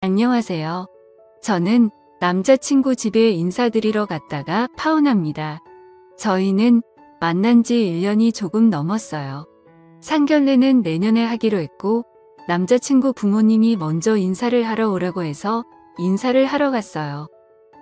안녕하세요. 저는 남자친구 집에 인사드리러 갔다가 파혼합니다. 저희는 만난 지 1년이 조금 넘었어요. 상견례는 내년에 하기로 했고 남자친구 부모님이 먼저 인사를 하러 오라고 해서 인사를 하러 갔어요.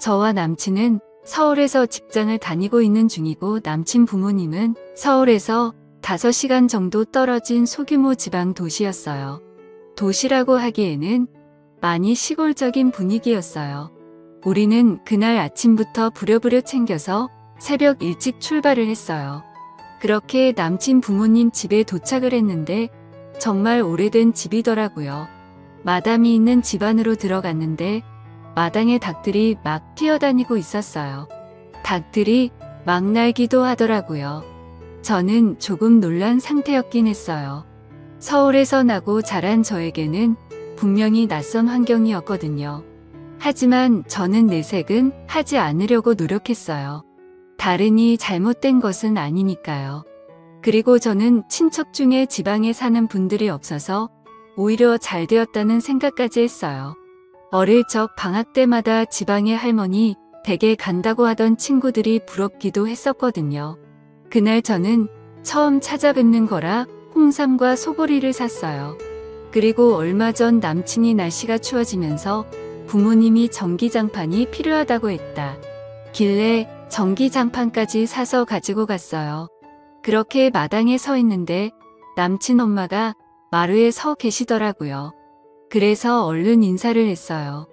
저와 남친은 서울에서 직장을 다니고 있는 중이고 남친 부모님은 서울에서 5시간 정도 떨어진 소규모 지방 도시였어요. 도시라고 하기에는 많이 시골적인 분위기였어요. 우리는 그날 아침부터 부랴부랴 챙겨서 새벽 일찍 출발을 했어요. 그렇게 남친 부모님 집에 도착을 했는데 정말 오래된 집이더라고요. 마담이 있는 집 안으로 들어갔는데 마당에 닭들이 막 뛰어다니고 있었어요. 닭들이 막 날기도 하더라고요. 저는 조금 놀란 상태였긴 했어요. 서울에서 나고 자란 저에게는 분명히 낯선 환경이었거든요. 하지만 저는 내색은 하지 않으려고 노력했어요. 다른이 잘못된 것은 아니니까요. 그리고 저는 친척 중에 지방에 사는 분들이 없어서 오히려 잘 되었다는 생각까지 했어요. 어릴 적 방학 때마다 지방에 할머니 댁에 간다고 하던 친구들이 부럽기도 했었거든요. 그날 저는 처음 찾아뵙는 거라 홍삼과 소보리를 샀어요. 그리고 얼마 전 남친이 날씨가 추워지면서 부모님이 전기장판이 필요하다고 했다. 길래 전기장판까지 사서 가지고 갔어요. 그렇게 마당에 서 있는데 남친 엄마가 마루에 서 계시더라고요. 그래서 얼른 인사를 했어요.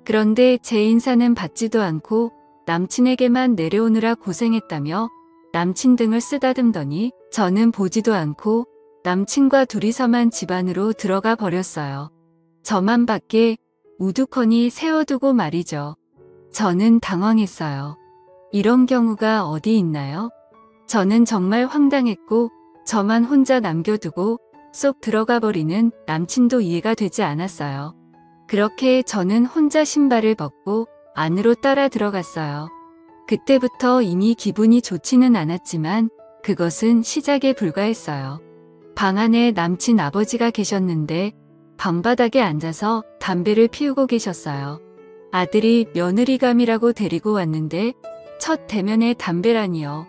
그런데 제 인사는 받지도 않고 남친에게만 내려오느라 고생했다며 남친 등을 쓰다듬더니 저는 보지도 않고 남친과 둘이서만 집 안으로 들어가 버렸어요. 저만 밖에 우두커니 세워두고 말이죠. 저는 당황했어요. 이런 경우가 어디 있나요? 저는 정말 황당했고 저만 혼자 남겨두고 쏙 들어가 버리는 남친도 이해가 되지 않았어요. 그렇게 저는 혼자 신발을 벗고 안으로 따라 들어갔어요. 그때부터 이미 기분이 좋지는 않았지만 그것은 시작에 불과했어요. 방 안에 남친 아버지가 계셨는데 방바닥에 앉아서 담배를 피우고 계셨어요. 아들이 며느리감이라고 데리고 왔는데 첫 대면에 담배라니요.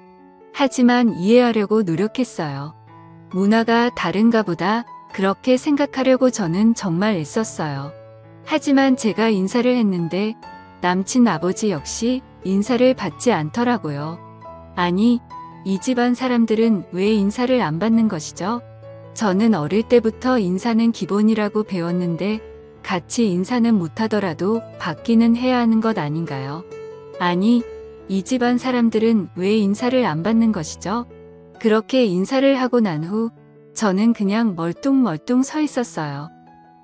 하지만 이해하려고 노력했어요. 문화가 다른가 보다 그렇게 생각하려고 저는 정말 애썼어요. 하지만 제가 인사를 했는데 남친 아버지 역시 인사를 받지 않더라고요. 아니, 이 집안 사람들은 왜 인사를 안 받는 것이죠? 저는 어릴 때부터 인사는 기본이라고 배웠는데 같이 인사는 못하더라도 받기는 해야 하는 것 아닌가요? 아니, 이 집안 사람들은 왜 인사를 안 받는 것이죠? 그렇게 인사를 하고 난 후 저는 그냥 멀뚱멀뚱 서 있었어요.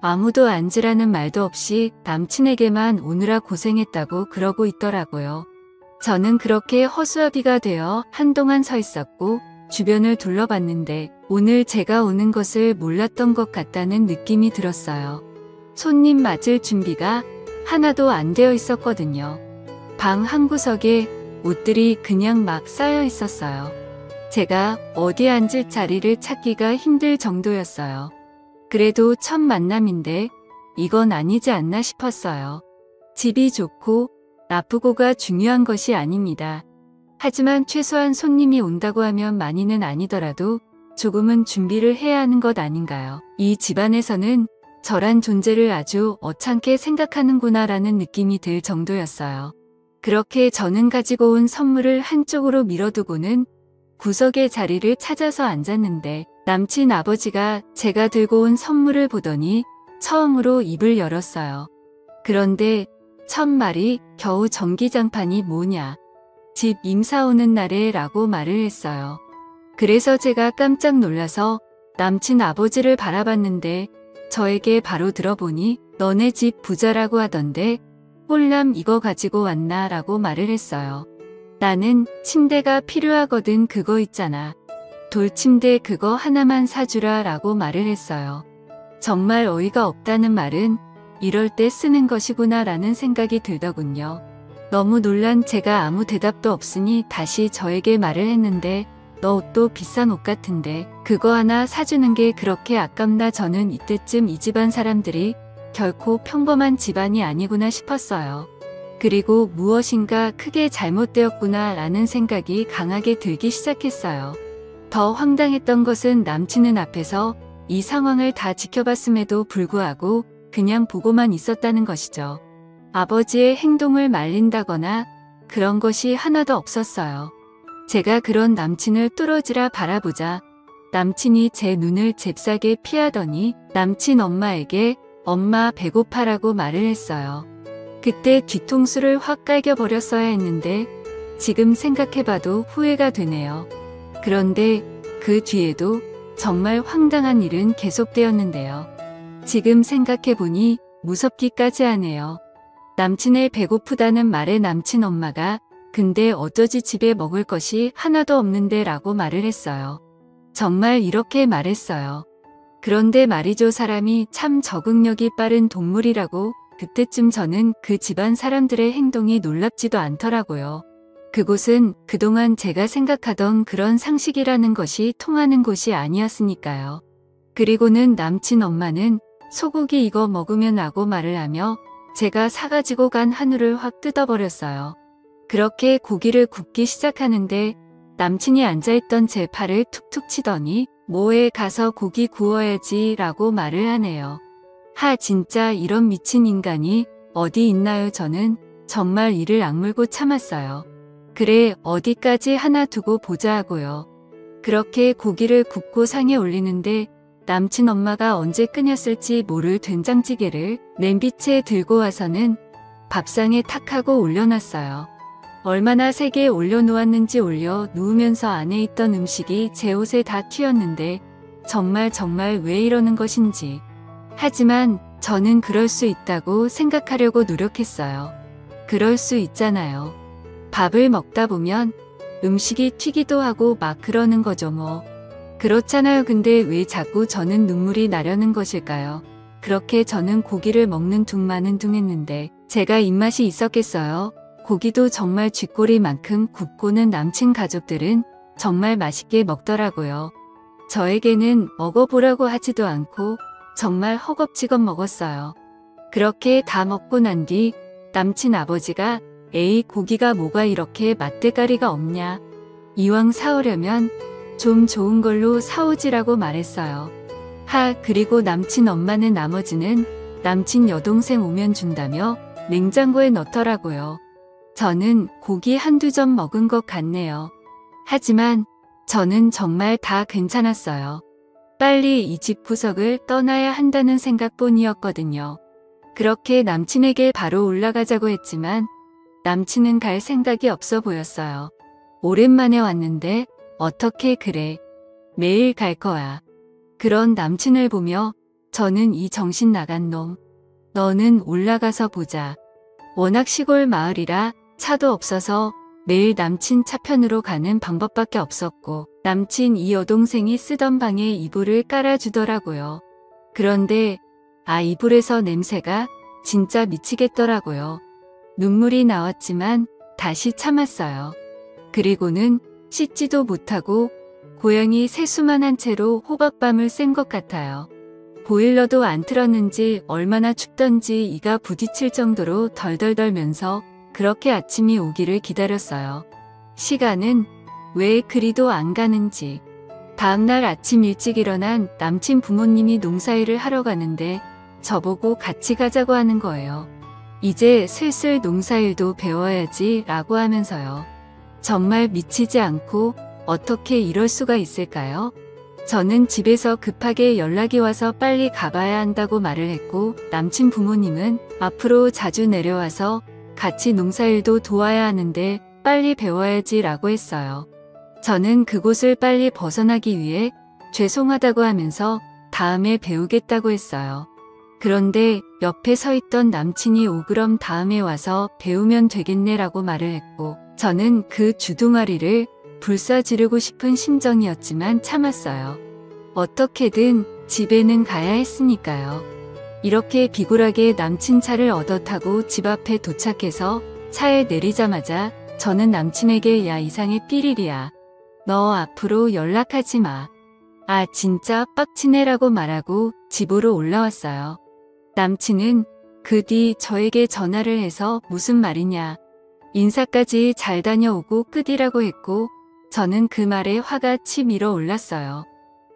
아무도 앉으라는 말도 없이 남친에게만 오느라 고생했다고 그러고 있더라고요. 저는 그렇게 허수아비가 되어 한동안 서 있었고 주변을 둘러봤는데 오늘 제가 오는 것을 몰랐던 것 같다는 느낌이 들었어요. 손님 맞을 준비가 하나도 안 되어 있었거든요. 방 한 구석에 옷들이 그냥 막 쌓여 있었어요. 제가 어디 앉을 자리를 찾기가 힘들 정도였어요. 그래도 첫 만남인데 이건 아니지 않나 싶었어요. 집이 좋고 나쁘고가 중요한 것이 아닙니다. 하지만 최소한 손님이 온다고 하면 많이는 아니더라도 조금은 준비를 해야 하는 것 아닌가요? 이 집안에서는 저란 존재를 아주 어창게 생각하는구나라는 느낌이 들 정도였어요. 그렇게 저는 가지고 온 선물을 한쪽으로 밀어두고는 구석의 자리를 찾아서 앉았는데 남친 아버지가 제가 들고 온 선물을 보더니 처음으로 입을 열었어요. 그런데 첫 말이 겨우 전기장판이 뭐냐. 집 임사 오는 날에 라고 말을 했어요. 그래서 제가 깜짝 놀라서 남친 아버지를 바라봤는데 저에게 바로 들어보니 너네 집 부자라고 하던데 홀람 이거 가지고 왔나 라고 말을 했어요. 나는 침대가 필요하거든 그거 있잖아. 돌침대 그거 하나만 사주라 라고 말을 했어요. 정말 어이가 없다는 말은 이럴 때 쓰는 것이구나 라는 생각이 들더군요. 너무 놀란 제가 아무 대답도 없으니 다시 저에게 말을 했는데 너 옷도 비싼 옷 같은데 그거 하나 사주는 게 그렇게 아깝나. 저는 이때쯤 이 집안 사람들이 결코 평범한 집안이 아니구나 싶었어요. 그리고 무엇인가 크게 잘못되었구나 라는 생각이 강하게 들기 시작했어요. 더 황당했던 것은 남친은 앞에서 이 상황을 다 지켜봤음에도 불구하고 그냥 보고만 있었다는 것이죠. 아버지의 행동을 말린다거나 그런 것이 하나도 없었어요. 제가 그런 남친을 뚫어지라 바라보자 남친이 제 눈을 잽싸게 피하더니 남친 엄마에게 엄마 배고파라고 말을 했어요. 그때 뒤통수를 확 깔겨버렸어야 했는데 지금 생각해봐도 후회가 되네요. 그런데 그 뒤에도 정말 황당한 일은 계속되었는데요. 지금 생각해보니 무섭기까지 하네요. 남친의 배고프다는 말에 남친 엄마가 근데 어쩌지 집에 먹을 것이 하나도 없는데 라고 말을 했어요. 정말 이렇게 말했어요. 그런데 말이죠, 사람이 참 적응력이 빠른 동물이라고. 그때쯤 저는 그 집안 사람들의 행동이 놀랍지도 않더라고요. 그곳은 그동안 제가 생각하던 그런 상식이라는 것이 통하는 곳이 아니었으니까요. 그리고는 남친 엄마는 소고기 이거 먹으면 라고 말을 하며 제가 사가지고 간 한우를 확 뜯어버렸어요. 그렇게 고기를 굽기 시작하는데 남친이 앉아있던 제 팔을 툭툭 치더니 뭐에 가서 고기 구워야지 라고 말을 하네요. 진짜 이런 미친 인간이 어디 있나요? 저는 정말 이를 악물고 참았어요. 그래, 어디까지 하나 두고 보자 하고요. 그렇게 고기를 굽고 상에 올리는데 남친 엄마가 언제 끓였을지 모를 된장찌개를 냄비채에 들고 와서는 밥상에 탁 하고 올려놨어요. 얼마나 세게 올려놓았는지 올려 누우면서 안에 있던 음식이 제 옷에 다 튀었는데 정말 왜 이러는 것인지. 하지만 저는 그럴 수 있다고 생각하려고 노력했어요. 그럴 수 있잖아요. 밥을 먹다 보면 음식이 튀기도 하고 막 그러는 거죠 뭐. 그렇잖아요. 근데 왜 자꾸 저는 눈물이 나려는 것일까요? 그렇게 저는 고기를 먹는 둥마는둥했는데 제가 입맛이 있었겠어요? 고기도 정말 쥐꼬리만큼 굽고는 남친 가족들은 정말 맛있게 먹더라고요. 저에게는 먹어보라고 하지도 않고 정말 허겁지겁 먹었어요. 그렇게 다 먹고 난 뒤 남친 아버지가 에이 고기가 뭐가 이렇게 맛대가리가 없냐. 이왕 사오려면 좀 좋은 걸로 사오지라고 말했어요. 그리고 남친 엄마는 나머지는 남친 여동생 오면 준다며 냉장고에 넣더라고요. 저는 고기 한두 점 먹은 것 같네요. 하지만 저는 정말 다 괜찮았어요. 빨리 이 집 구석을 떠나야 한다는 생각뿐이었거든요. 그렇게 남친에게 바로 올라가자고 했지만 남친은 갈 생각이 없어 보였어요. 오랜만에 왔는데 어떻게 그래? 매일 갈 거야. 그런 남친을 보며 저는 이 정신 나간 놈. 너는 올라가서 보자. 워낙 시골 마을이라 차도 없어서 매일 남친 차편으로 가는 방법밖에 없었고 남친 이 여동생이 쓰던 방에 이불을 깔아주더라고요. 그런데 이불에서 냄새가 진짜 미치겠더라고요. 눈물이 나왔지만 다시 참았어요. 그리고는 씻지도 못하고 고양이 세수만한 채로 호박밤을 샌 것 같아요. 보일러도 안 틀었는지 얼마나 춥던지 이가 부딪힐 정도로 덜덜 떨면서 그렇게 아침이 오기를 기다렸어요. 시간은 왜 그리도 안 가는지. 다음날 아침 일찍 일어난 남친 부모님이 농사일을 하러 가는데 저보고 같이 가자고 하는 거예요. 이제 슬슬 농사일도 배워야지 라고 하면서요. 정말 미치지 않고 어떻게 이럴 수가 있을까요? 저는 집에서 급하게 연락이 와서 빨리 가봐야 한다고 말을 했고 남친 부모님은 앞으로 자주 내려와서 같이 농사일도 도와야 하는데 빨리 배워야지 라고 했어요. 저는 그곳을 빨리 벗어나기 위해 죄송하다고 하면서 다음에 배우겠다고 했어요. 그런데 옆에 서 있던 남친이 그럼 다음에 와서 배우면 되겠네 라고 말을 했고 저는 그 주둥아리를 불사지르고 싶은 심정이었지만 참았어요. 어떻게든 집에는 가야 했으니까요. 이렇게 비굴하게 남친 차를 얻어 타고 집 앞에 도착해서 차에 내리자마자 저는 남친에게 야 이상해 삐리리야. 너 앞으로 연락하지 마. 진짜 빡치네 라고 말하고 집으로 올라왔어요. 남친은 그 뒤 저에게 전화를 해서 무슨 말이냐. 인사까지 잘 다녀오고 끝이라고 했고 저는 그 말에 화가 치밀어 올랐어요.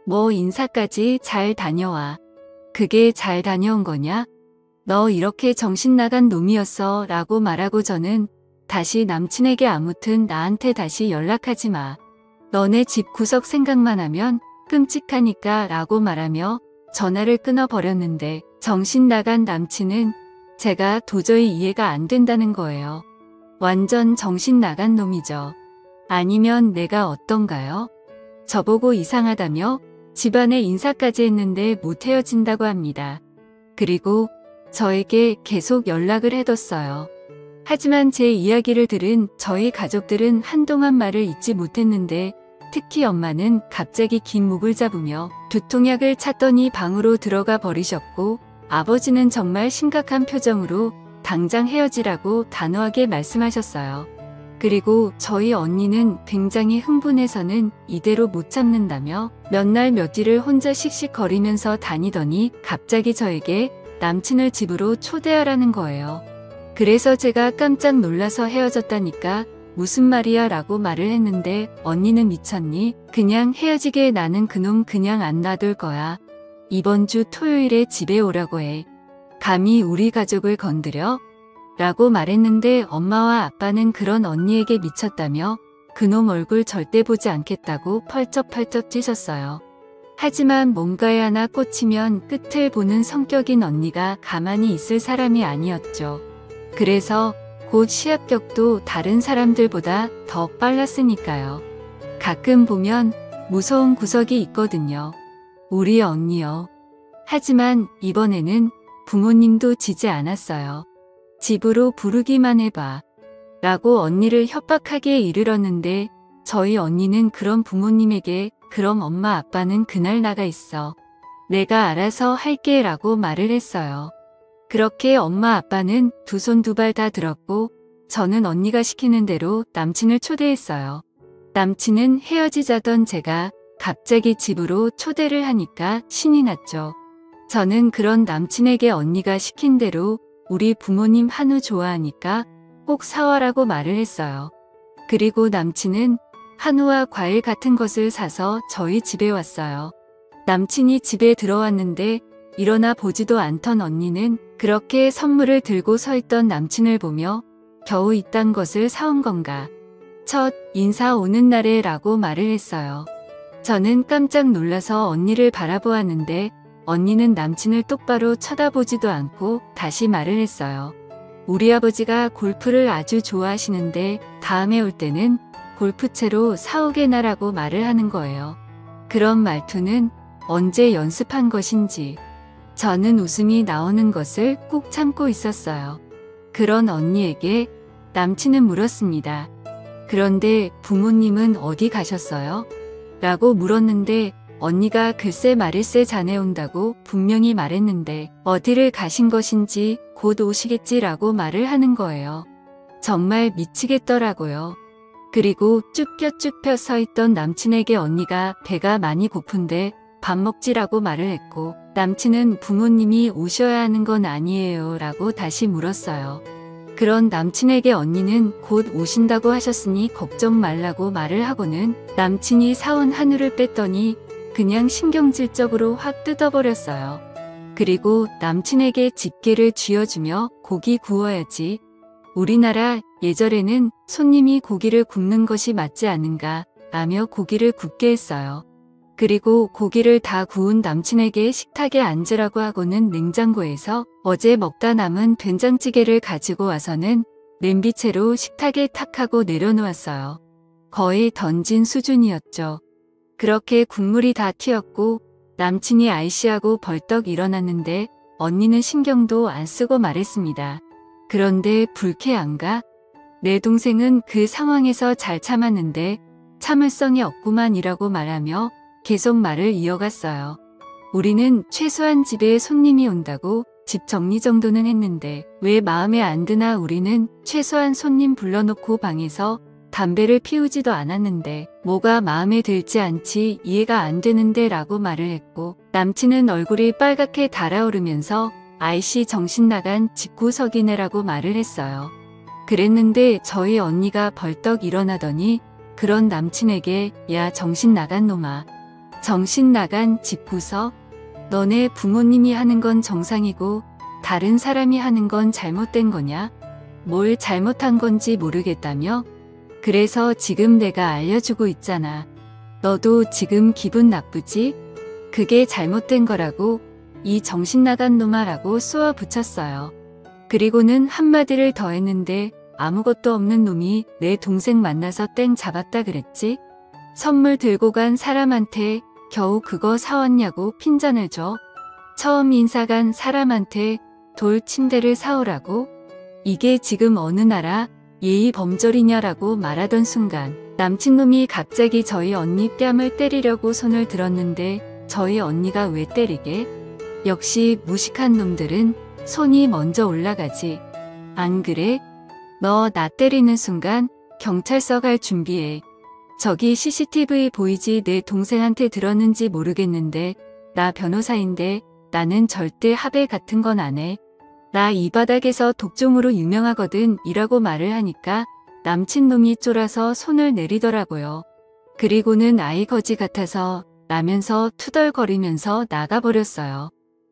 뭐 인사까지 잘 다녀와. 그게 잘 다녀온 거냐? 너 이렇게 정신 나간 놈이었어 라고 말하고 저는 다시 남친에게 아무튼 나한테 다시 연락하지 마. 너네 집 구석 생각만 하면 끔찍하니까 라고 말하며 전화를 끊어버렸는데 정신 나간 남친은 제가 도저히 이해가 안 된다는 거예요. 완전 정신 나간 놈이죠. 아니면 내가 어떤가요? 저보고 이상하다며 집안에 인사까지 했는데 못 헤어진다고 합니다. 그리고 저에게 계속 연락을 해뒀어요. 하지만 제 이야기를 들은 저희 가족들은 한동안 말을 잇지 못했는데 특히 엄마는 갑자기 긴 목을 잡으며 두통약을 찾더니 방으로 들어가 버리셨고 아버지는 정말 심각한 표정으로 당장 헤어지라고 단호하게 말씀하셨어요. 그리고 저희 언니는 굉장히 흥분해서는 이대로 못 참는다며 몇 날 몇 일을 혼자 씩씩거리면서 다니더니 갑자기 저에게 남친을 집으로 초대하라는 거예요. 그래서 제가 깜짝 놀라서 헤어졌다니까 무슨 말이야 라고 말을 했는데 언니는 미쳤니? 그냥 헤어지게 나는 그놈 그냥 안 놔둘 거야. 이번 주 토요일에 집에 오라고 해. 감히 우리 가족을 건드려? 라고 말했는데 엄마와 아빠는 그런 언니에게 미쳤다며 그놈 얼굴 절대 보지 않겠다고 펄쩍펄쩍 뛰셨어요. 하지만 뭔가에 하나 꽂히면 끝을 보는 성격인 언니가 가만히 있을 사람이 아니었죠. 그래서 곧 시합격도 다른 사람들보다 더 빨랐으니까요. 가끔 보면 무서운 구석이 있거든요. 우리 언니요. 하지만 이번에는 부모님도 지지 않았어요. 집으로 부르기만 해봐. 라고 언니를 협박하기에 이르렀는데 저희 언니는 그런 부모님에게 그럼 엄마 아빠는 그날 나가 있어. 내가 알아서 할게 라고 말을 했어요. 그렇게 엄마 아빠는 두 손 두 발 다 들었고 저는 언니가 시키는 대로 남친을 초대했어요. 남친은 헤어지자던 제가 갑자기 집으로 초대를 하니까 신이 났죠. 저는 그런 남친에게 언니가 시킨 대로 우리 부모님 한우 좋아하니까 꼭 사와라고 말을 했어요. 그리고 남친은 한우와 과일 같은 것을 사서 저희 집에 왔어요. 남친이 집에 들어왔는데 일어나 보지도 않던 언니는 그렇게 선물을 들고 서 있던 남친을 보며 겨우 이딴 것을 사온 건가. 첫 인사 오는 날에 라고 말을 했어요. 저는 깜짝 놀라서 언니를 바라보았는데 언니는 남친을 똑바로 쳐다보지도 않고 다시 말을 했어요. 우리 아버지가 골프를 아주 좋아하시는데 다음에 올 때는 골프채로 사오게나라고 말을 하는 거예요. 그런 말투는 언제 연습한 것인지 저는 웃음이 나오는 것을 꾹 참고 있었어요. 그런 언니에게 남친은 물었습니다. 그런데 부모님은 어디 가셨어요? 라고 물었는데 언니가 글쎄 말일세 자네 온다고 분명히 말했는데 어디를 가신 것인지 곧 오시겠지라고 말을 하는 거예요. 정말 미치겠더라고요. 그리고 쭈뼛쭈뼛 서 있던 남친에게 언니가 배가 많이 고픈데 밥 먹지라고 말을 했고 남친은 부모님이 오셔야 하는 건 아니에요 라고 다시 물었어요. 그런 남친에게 언니는 곧 오신다고 하셨으니 걱정 말라고 말을 하고는 남친이 사온 한우를 뺐더니 그냥 신경질적으로 확 뜯어버렸어요. 그리고 남친에게 집게를 쥐어주며 고기 구워야지. 우리나라 예절에는 손님이 고기를 굽는 것이 맞지 않은가 라며 고기를 굽게 했어요. 그리고 고기를 다 구운 남친에게 식탁에 앉으라고 하고는 냉장고에서 어제 먹다 남은 된장찌개를 가지고 와서는 냄비채로 식탁에 탁 하고 내려놓았어요. 거의 던진 수준이었죠. 그렇게 국물이 다 튀었고 남친이 아이씨하고 벌떡 일어났는데 언니는 신경도 안 쓰고 말했습니다. 그런데 불쾌한가? 내 동생은 그 상황에서 잘 참았는데 참을성이 없구만이라고 말하며 계속 말을 이어갔어요. 우리는 최소한 집에 손님이 온다고 집 정리 정도는 했는데 왜 마음에 안 드나. 우리는 최소한 손님 불러놓고 방에서 담배를 피우지도 않았는데 뭐가 마음에 들지 않지 이해가 안 되는데 라고 말을 했고 남친은 얼굴이 빨갛게 달아오르면서 아이씨 정신 나간 집구석이네라고 말을 했어요. 그랬는데 저희 언니가 벌떡 일어나더니 그런 남친에게 야 정신 나간 놈아. 정신 나간 집구석? 너네 부모님이 하는 건 정상이고 다른 사람이 하는 건 잘못된 거냐? 뭘 잘못한 건지 모르겠다며? 그래서 지금 내가 알려주고 있잖아. 너도 지금 기분 나쁘지? 그게 잘못된 거라고 이 정신 나간 놈아라고 쏘아 붙였어요. 그리고는 한마디를 더 했는데 아무것도 없는 놈이 내 동생 만나서 땡 잡았다 그랬지? 선물 들고 간 사람한테 겨우 그거 사왔냐고 핀잔을 줘. 처음 인사 간 사람한테 돌 침대를 사오라고? 이게 지금 어느 나라 예의 범절이냐라고 말하던 순간 남친놈이 갑자기 저희 언니 뺨을 때리려고 손을 들었는데 저희 언니가 왜 때리게? 역시 무식한 놈들은 손이 먼저 올라가지. 안 그래? 너 나 때리는 순간 경찰서 갈 준비해. 저기 CCTV 보이지? 내 동생한테 들었는지 모르겠는데 나 변호사인데 나는 절대 합의 같은 건 안 해. 나 이 바닥에서 독종으로 유명하거든 이라고 말을 하니까 남친놈이 쫄아서 손을 내리더라고요. 그리고는 아이 거지 같아서 라면서 투덜거리면서 나가버렸어요.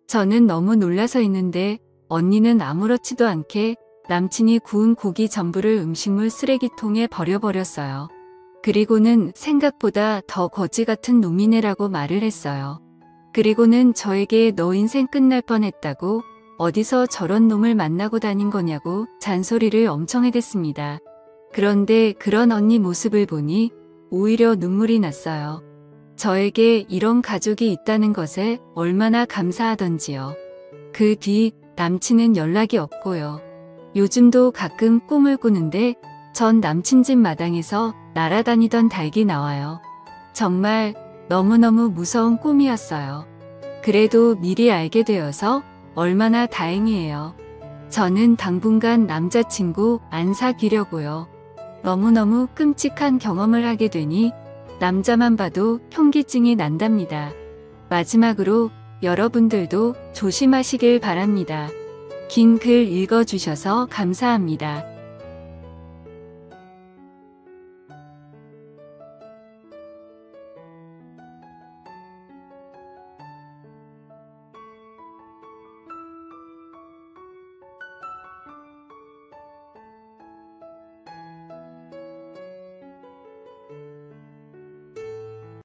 저는 너무 놀라서 있는데 언니는 아무렇지도 않게 남친이 구운 고기 전부를 음식물 쓰레기통에 버려버렸어요. 그리고는 생각보다 더 거지 같은 놈이네라고 말을 했어요. 그리고는 저에게 너 인생 끝날 뻔했다고 어디서 저런 놈을 만나고 다닌 거냐고 잔소리를 엄청 해댔습니다. 그런데 그런 언니 모습을 보니 오히려 눈물이 났어요. 저에게 이런 가족이 있다는 것에 얼마나 감사하던지요. 그 뒤 남친은 연락이 없고요. 요즘도 가끔 꿈을 꾸는데 전 남친 집 마당에서 날아다니던 닭이 나와요. 정말 너무너무 무서운 꿈이었어요. 그래도 미리 알게 되어서 얼마나 다행이에요. 저는 당분간 남자친구 안 사귀려고요. 너무너무 끔찍한 경험을 하게 되니 남자만 봐도 현기증이 난답니다. 마지막으로 여러분들도 조심하시길 바랍니다. 긴 글 읽어주셔서 감사합니다.